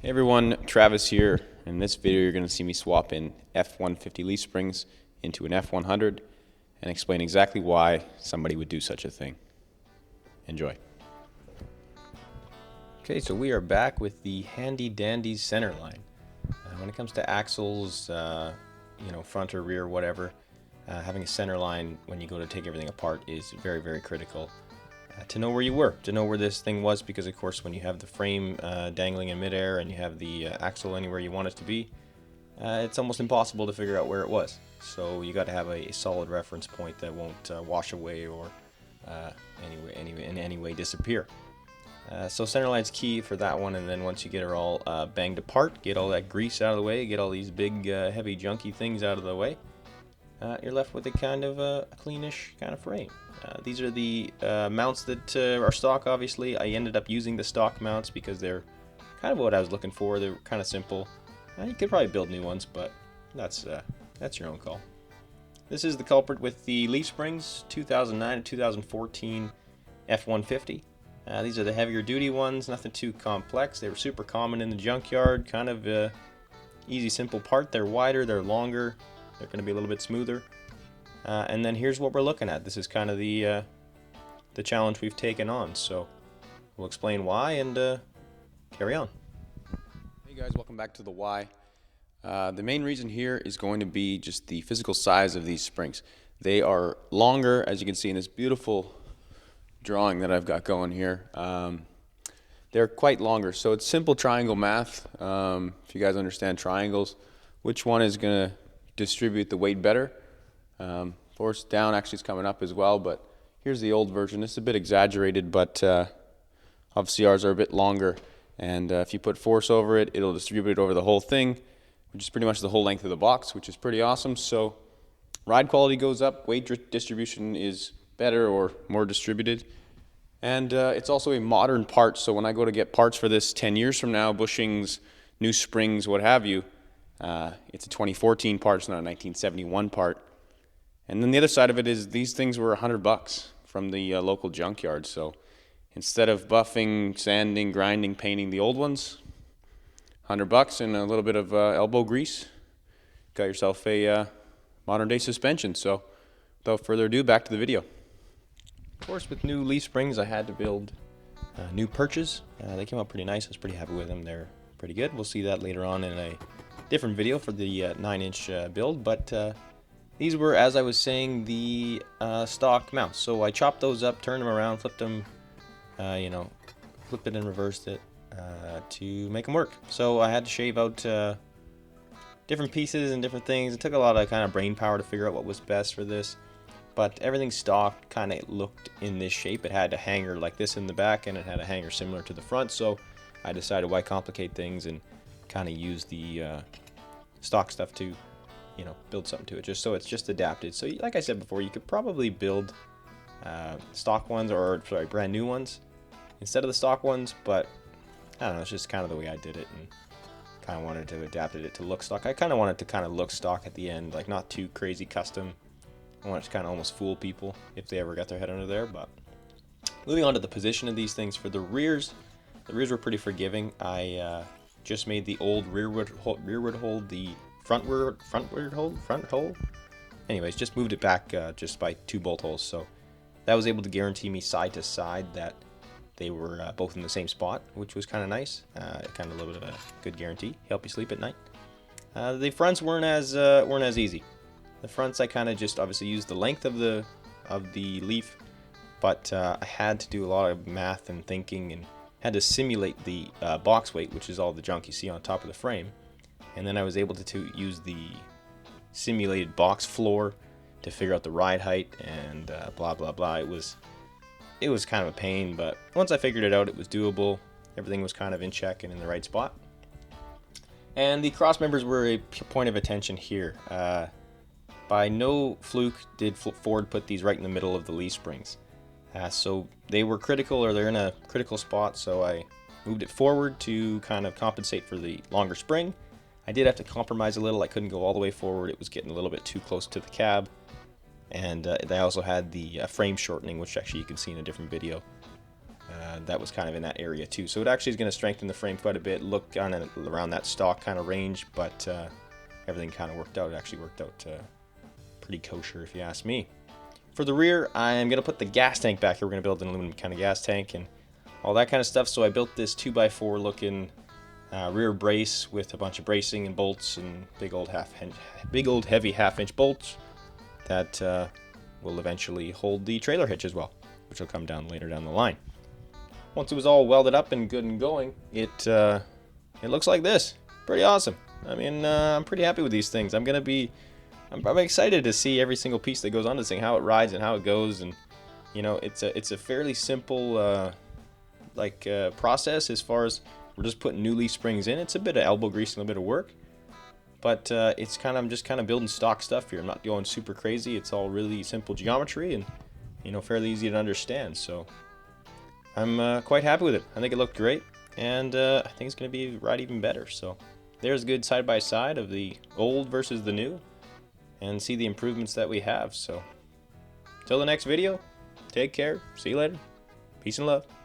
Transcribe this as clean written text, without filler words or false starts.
Hey everyone, Travis here. In this video you're going to see me swap in F150 leaf springs into an F100 and explain exactly why somebody would do such a thing. Enjoy. Okay, so we are back with the handy dandy center line. When it comes to axles, front or rear, whatever, having a center line when you go to take everything apart is very, very critical. To know where you were, to know where this thing was, because of course when you have the frame dangling in midair and you have the axle anywhere you want it to be, it's almost impossible to figure out where it was. So you got to have a solid reference point that won't wash away or in any way disappear. So centerline's key for that one, and then once you get her all banged apart, get all that grease out of the way, get all these big heavy junky things out of the way, you're left with a kind of a cleanish kind of frame. These are the mounts that are stock, obviously. I ended up using the stock mounts because they're kind of what I was looking for. They're kind of simple. You could probably build new ones, but that's your own call. This is the culprit with the leaf springs, 2009 to 2014 F150. These are the heavier duty ones, nothing too complex. They were super common in the junkyard, kind of easy, simple part. They're wider, they're longer, they're going to be a little bit smoother. And then here's what we're looking at. This is kind of the challenge we've taken on. So we'll explain why and carry on. Hey guys, welcome back to the why. The main reason here is going to be just the physical size of these springs. They are longer, as you can see in this beautiful drawing that I've got going here. They're quite longer, so it's simple triangle math. If you guys understand triangles, which one is going to distribute the weight better? Force down actually is coming up as well, but here's the old version. This is a bit exaggerated, but obviously ours are a bit longer, and if you put force over it, it'll distribute it over the whole thing, which is pretty much the whole length of the box, which is pretty awesome. So ride quality goes up, weight distribution is better or more distributed, and it's also a modern part. So when I go to get parts for this 10 years from now, bushings, new springs, what have you, it's a 2014 part, it's not a 1971 part. And then the other side of it is these things were $100 from the local junkyard. So instead of buffing, sanding, grinding, painting the old ones, $100 and a little bit of elbow grease, got yourself a modern day suspension. So without further ado, back to the video. Of course, with new leaf springs, I had to build new perches. They came out pretty nice. I was pretty happy with them. They're pretty good. We'll see that later on in a different video for the 9-inch build, but these were, as I was saying, the stock mounts. So I chopped those up, turned them around, flipped them, flipped it and reversed it to make them work. So I had to shave out different pieces and different things. It took a lot of kind of brain power to figure out what was best for this, but everything stock kind of looked in this shape. It had a hanger like this in the back, and it had a hanger similar to the front. So I decided, why complicate things, and kind of use the stock stuff to build something to it, just so it's just adapted. So like I said before, you could probably build stock ones, or sorry, brand new ones instead of the stock ones, but I don't know, it's just kind of the way I did it, and kind of wanted to adapt it to look stock. I kind of wanted to kind of look stock at the end, like not too crazy custom. I wanted to kind of almost fool people if they ever got their head under there. But moving on to the position of these things, for the rears were pretty forgiving. I just made the old rearward hold the front hole. Anyways, just moved it back just by 2 bolt holes, so that was able to guarantee me side to side that they were both in the same spot, which was kind of nice. Kind of a little bit of a good guarantee, help you sleep at night. The fronts weren't as easy. The fronts, I kind of just obviously used the length of the leaf, but I had to do a lot of math and thinking, and had to simulate the box weight, which is all the junk you see on top of the frame. And then I was able to use the simulated box floor to figure out the ride height and blah blah blah. It was kind of a pain, but once I figured it out, it was doable. Everything was kind of in check and in the right spot. And the cross members were a point of attention here. By no fluke did Ford put these right in the middle of the leaf springs. So they were critical, or they're in a critical spot, so I moved it forward to kind of compensate for the longer spring. I did have to compromise a little. I couldn't go all the way forward. It was getting a little bit too close to the cab. And they also had the frame shortening, which actually you can see in a different video. that was kind of in that area too. So it actually is going to strengthen the frame quite a bit, look kind of around that stock kind of range, but everything kind of worked out. It actually worked out pretty kosher if you ask me. For the rear, I'm going to put the gas tank back here. We're going to build an aluminum kind of gas tank and all that kind of stuff. So I built this 2x4 looking rear brace with a bunch of bracing and bolts and big old heavy half-inch bolts that will eventually hold the trailer hitch as well, which will come down later down the line. Once it was all welded up and good and going, it looks like this. Pretty awesome. I mean, I'm pretty happy with these things. I'm excited to see every single piece that goes on this thing, how it rides and how it goes, and you know, it's a fairly simple process as far as we're just putting new leaf springs in. It's a bit of elbow grease and a bit of work, but I'm just kind of building stock stuff here. I'm not going super crazy. It's all really simple geometry and, you know, fairly easy to understand. So I'm quite happy with it. I think it looked great, and I think it's going to be ride even better. So there's a good side by side of the old versus the new, and see the improvements that we have. So till the next video, take care. See you later. Peace and love.